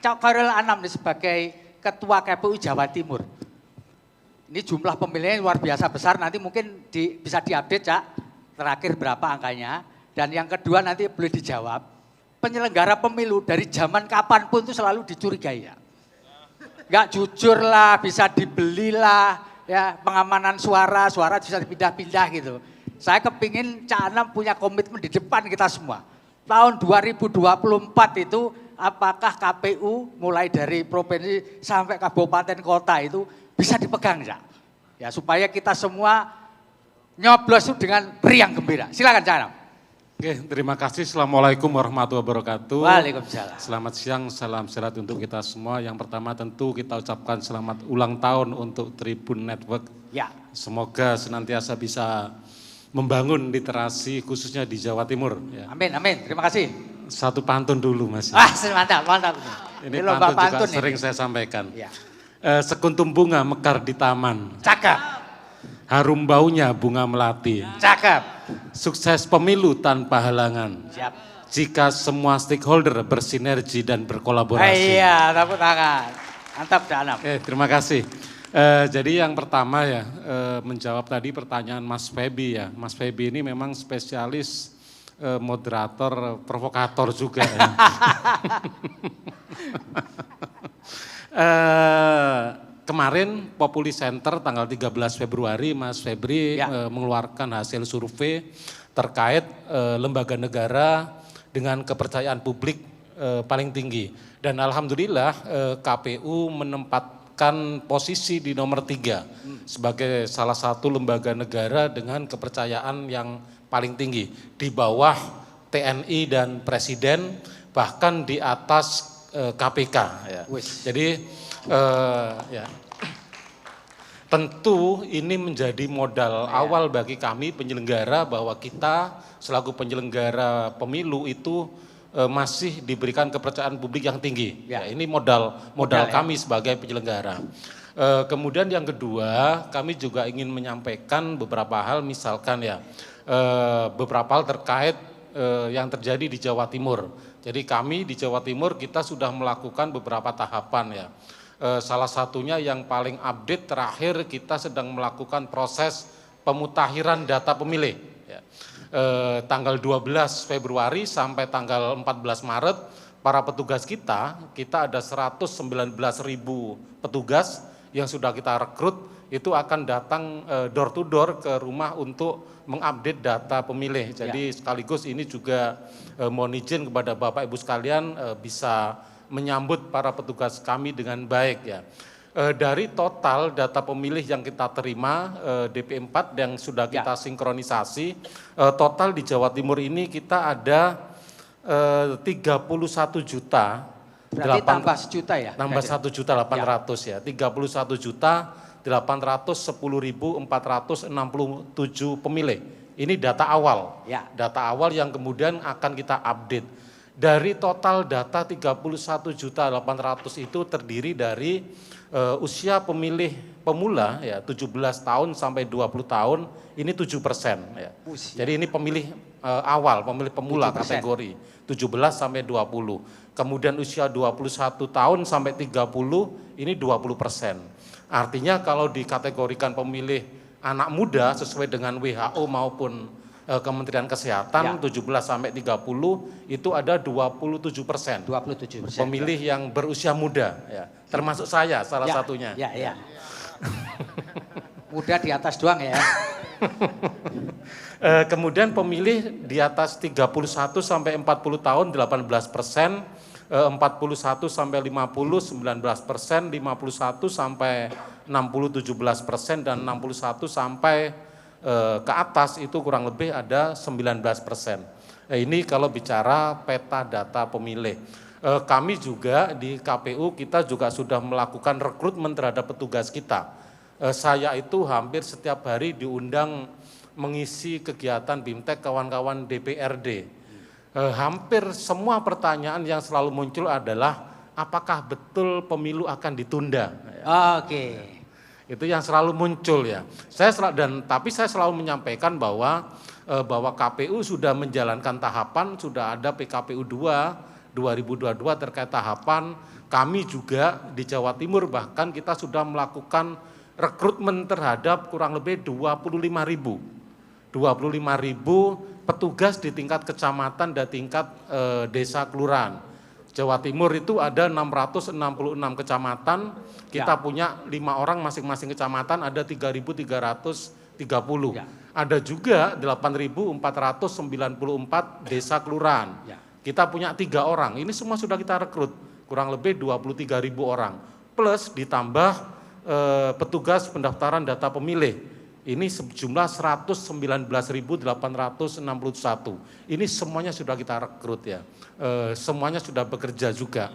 Cak Khairul Anam nih sebagai Ketua KPU Jawa Timur. Ini jumlah pemilihnya luar biasa besar, nanti mungkin bisa diupdate Cak, terakhir berapa angkanya. Dan yang kedua nanti boleh dijawab, penyelenggara pemilu dari zaman kapanpun itu selalu dicurigai ya. Enggak jujur lah, bisa dibeli lah, ya pengamanan suara bisa dipindah-pindah gitu. Saya kepingin Cak Anam punya komitmen di depan kita semua. Tahun 2024 itu apakah KPU mulai dari provinsi sampai kabupaten kota itu bisa dipegang Cak? Ya supaya kita semua nyoblos itu dengan riang gembira. Silakan Cak Anam. Oke, terima kasih. Assalamualaikum warahmatullahi wabarakatuh. Waalaikumsalam. Selamat siang, salam sehat untuk kita semua. Yang pertama tentu kita ucapkan selamat ulang tahun untuk Tribun Network. Ya. Semoga senantiasa bisa membangun literasi khususnya di Jawa Timur. Ya. Amin, amin. Terima kasih. Satu pantun dulu Mas. Mantap, mantap. Ini pantun juga sering saya sampaikan. Ya. Sekuntum bunga mekar di taman. Cakep. Harum baunya bunga melati. Cakep. Sukses pemilu tanpa halangan. Siap. Jika semua stakeholder bersinergi dan berkolaborasi. Iya, tepuk tangan. Mantap, Cak Anam. Oke, terima kasih. Jadi yang pertama ya, menjawab tadi pertanyaan Mas Febi ya. Mas Febi ini memang spesialis moderator, provokator juga ya. Kemarin Populi Center tanggal 13 Februari Mas Febri mengeluarkan hasil survei terkait lembaga negara dengan kepercayaan publik paling tinggi. Dan alhamdulillah KPU menempatkan posisi di nomor 3 sebagai salah satu lembaga negara dengan kepercayaan yang paling tinggi. Di bawah TNI dan Presiden, bahkan di atas KPK. Ya. Jadi ya, tentu ini menjadi modal awal bagi kami penyelenggara bahwa kita selaku penyelenggara pemilu itu masih diberikan kepercayaan publik yang tinggi. Ya, ini modal kami sebagai penyelenggara. Kemudian yang kedua, kami juga ingin menyampaikan beberapa hal, misalkan ya beberapa hal terkait yang terjadi di Jawa Timur. Jadi kami di Jawa Timur kita sudah melakukan beberapa tahapan ya. Salah satunya yang paling update terakhir kita sedang melakukan proses pemutakhiran data pemilih. Ya. Tanggal 12 Februari sampai tanggal 14 Maret para petugas kita ada 119.000 petugas yang sudah kita rekrut, itu akan datang door to door ke rumah untuk mengupdate data pemilih. Jadi sekaligus ini juga mohon izin kepada Bapak Ibu sekalian bisa menyambut para petugas kami dengan baik ya. Dari total data pemilih yang kita terima DP4 yang sudah kita sinkronisasi, total di Jawa Timur ini kita ada 31 juta. Berarti tambah sejuta ya? Tambah 1.800.000 ya. 31.810.467 pemilih. Ini data awal. Ya. Data awal yang kemudian akan kita update. Dari total data 31.800.000 itu terdiri dari usia pemilih pemula ya 17 tahun sampai 20 tahun ini 7% ya. Jadi ini pemilih awal, pemilih pemula 7%. Kategori 17 sampai 20. Kemudian usia 21 tahun sampai 30 ini 20%. Artinya kalau dikategorikan pemilih anak muda sesuai dengan WHO maupun Kementerian Kesehatan 17 sampai 30 itu ada 27%. 27%. Pemilih yang berusia muda ya. Termasuk saya salah satunya. Ya. Muda di atas doang ya. Kemudian pemilih di atas 31 sampai 40 tahun 18%, 41 sampai 50 19%, 51 sampai 60 17% dan 61 sampai ke atas itu kurang lebih ada 19%. Ini kalau bicara peta data pemilih. Kami juga di KPU kita juga sudah melakukan rekrutmen terhadap petugas kita. Saya itu hampir setiap hari diundang mengisi kegiatan BIMTEK kawan-kawan DPRD. Hampir semua pertanyaan yang selalu muncul adalah apakah betul pemilu akan ditunda? Oke. Itu yang selalu muncul ya. Tapi saya selalu menyampaikan bahwa KPU sudah menjalankan tahapan, sudah ada PKPU 2 2022 terkait tahapan. Kami juga di Jawa Timur bahkan kita sudah melakukan rekrutmen terhadap kurang lebih 25.000 petugas di tingkat kecamatan dan tingkat desa kelurahan. Jawa Timur itu ada 666 kecamatan, kita punya 5 orang masing-masing kecamatan, ada 3.330. Ada juga 8.494 desa kelurahan. Kita punya 3 orang, ini semua sudah kita rekrut, kurang lebih 23.000 orang. Plus ditambah petugas pendaftaran data pemilih. Ini sejumlah 119.861. Ini semuanya sudah kita rekrut ya. Semuanya sudah bekerja juga.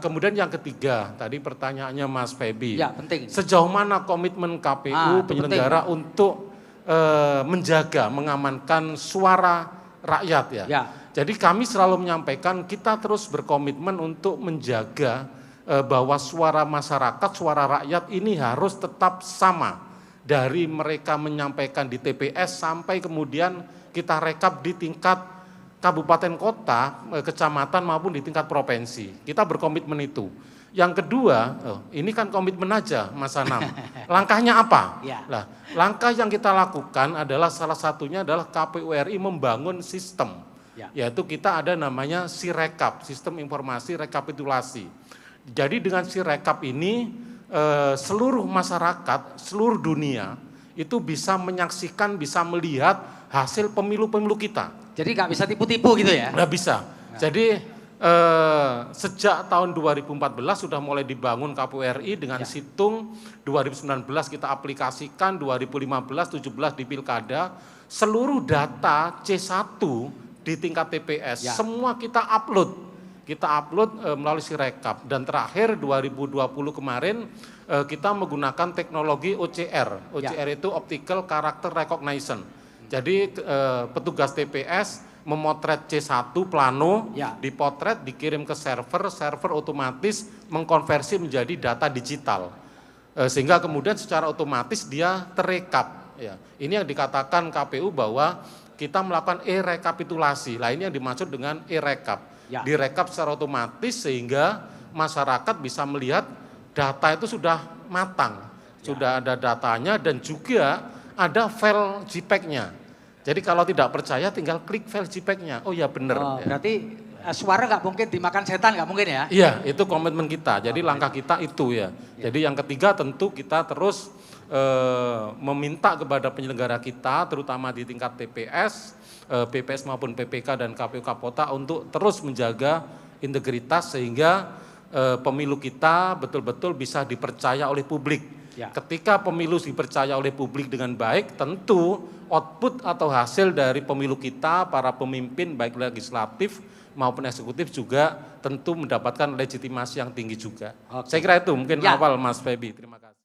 Kemudian yang ketiga, tadi pertanyaannya Mas Febi. Ya, penting. Sejauh mana komitmen KPU penyelenggara untuk menjaga, mengamankan suara rakyat ya. Jadi kami selalu menyampaikan kita terus berkomitmen untuk menjaga bahwa suara masyarakat, suara rakyat ini harus tetap sama. Dari mereka menyampaikan di TPS sampai kemudian kita rekap di tingkat kabupaten kota, kecamatan maupun di tingkat provinsi. Kita berkomitmen itu. Yang kedua, ini kan komitmen aja Mas Anam. Langkahnya apa? Nah, langkah yang kita lakukan adalah salah satunya adalah KPU RI membangun sistem. Yaitu kita ada namanya Sirekap, Sistem Informasi Rekapitulasi. Jadi dengan Sirekap ini seluruh masyarakat, seluruh dunia itu bisa menyaksikan, bisa melihat hasil pemilu-pemilu kita. Jadi nggak bisa tipu-tipu gitu ya? Nggak bisa. Jadi sejak tahun 2014 sudah mulai dibangun KPU RI dengan situng, 2019 kita aplikasikan, 2015, 17 di Pilkada, seluruh data C1 di tingkat TPS, semua kita upload. Kita upload melalui Sirekap dan terakhir 2020 kemarin kita menggunakan teknologi OCR. OCR itu Optical Character Recognition. Jadi petugas TPS memotret C1 plano, dipotret, dikirim ke server, server otomatis mengkonversi menjadi data digital. Sehingga kemudian secara otomatis dia terekap. Ya. Ini yang dikatakan KPU bahwa kita melakukan e-rekapitulasi. Lah ini yang dimaksud dengan e-rekap. Direkap secara otomatis sehingga masyarakat bisa melihat data itu sudah matang, sudah ada datanya dan juga ada file JPEG-nya. Jadi kalau tidak percaya tinggal klik file JPEG-nya. Oh ya benar. Berarti suara nggak mungkin dimakan setan, nggak mungkin ya? Iya, itu komitmen kita. Jadi langkah kita itu ya. Jadi yang ketiga tentu kita terus meminta kepada penyelenggara kita, terutama di tingkat TPS, PPS maupun PPK dan KPU Kapolta untuk terus menjaga integritas sehingga pemilu kita betul-betul bisa dipercaya oleh publik. Ketika pemilu dipercaya oleh publik dengan baik, tentu output atau hasil dari pemilu kita, para pemimpin baik legislatif maupun eksekutif juga tentu mendapatkan legitimasi yang tinggi juga. Saya kira itu mungkin awal Mas Febi. Terima kasih.